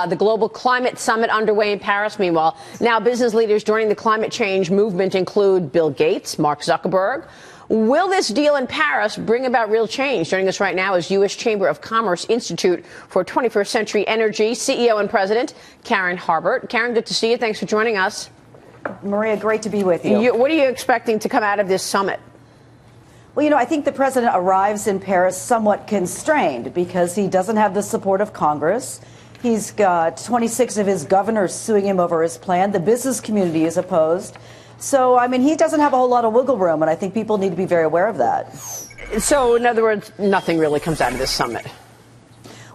the global climate summit underway in Paris. Meanwhile, now business leaders joining the climate change movement include Bill Gates, Mark Zuckerberg. Will this deal in Paris bring about real change? Joining us right now is U.S. Chamber of Commerce Institute for 21st Century Energy CEO and President Karen Harbert. Karen, good to see you. Thanks for joining us. Maria, great to be with you. What are you expecting to come out of this summit? Well, I think the president arrives in Paris somewhat constrained because he doesn't have the support of Congress. He's got 26 of his governors suing him over his plan. The business community is opposed. So, he doesn't have a whole lot of wiggle room, and I think people need to be very aware of that. So, in other words, nothing really comes out of this summit.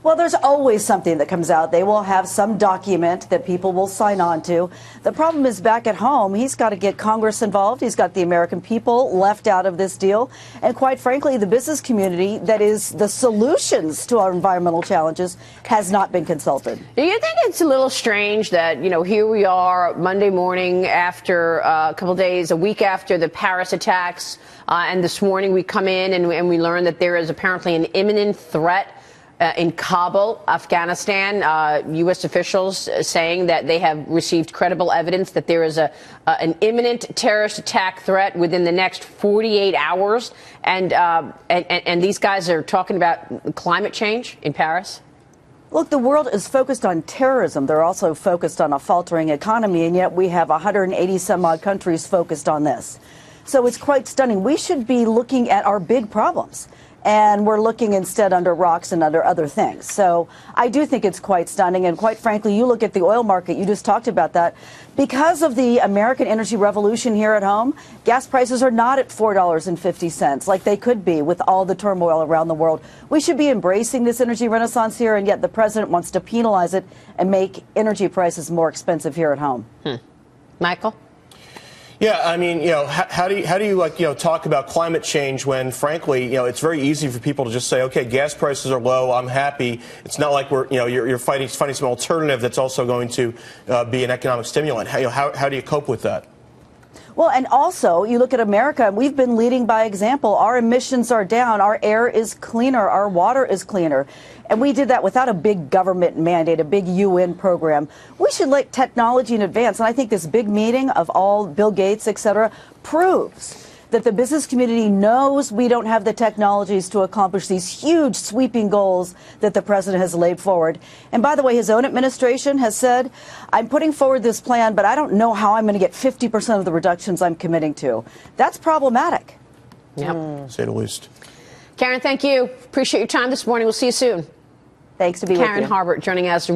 Well, there's always something that comes out. They will have some document that people will sign on to. The problem is back at home, he's got to get Congress involved. He's got the American people left out of this deal. And quite frankly, the business community that is the solutions to our environmental challenges has not been consulted. Do you think it's a little strange that, here we are Monday morning after a couple days, a week after the Paris attacks, and this morning we come in and we learn that there is apparently an imminent threat in Kabul, Afghanistan, U.S. officials saying that they have received credible evidence that there is an imminent terrorist attack threat within the next 48 hours. And these guys are talking about climate change in Paris. Look, the world is focused on terrorism. They're also focused on a faltering economy, and yet we have 180 some odd countries focused on this. So it's quite stunning. We should be looking at our big problems. And we're looking instead under rocks and under other things. So I do think it's quite stunning. And quite frankly, you look at the oil market, you just talked about that. Because of the American energy revolution here at home, gas prices are not at $4.50 like they could be with all the turmoil around the world. We should be embracing this energy renaissance here, and yet the president wants to penalize it and make energy prices more expensive here at home. Michael? Yeah, how do you talk about climate change when, frankly, it's very easy for people to just say, okay, gas prices are low, I'm happy. It's not like you're finding some alternative that's also going to be an economic stimulant. How do you cope with that? Well, and also, you look at America, and we've been leading by example. Our emissions are down. Our air is cleaner. Our water is cleaner. And we did that without a big government mandate, a big UN program. We should let technology in advance. And I think this big meeting of all Bill Gates, et cetera, proves that the business community knows we don't have the technologies to accomplish these huge sweeping goals that the president has laid forward. And by the way, his own administration has said, I'm putting forward this plan, but I don't know how I'm going to get 50% of the reductions I'm committing to. That's problematic. Yep. Say the least. Karen, thank you. Appreciate your time this morning. We'll see you soon. Thanks to be with you. Karen Harbert joining us.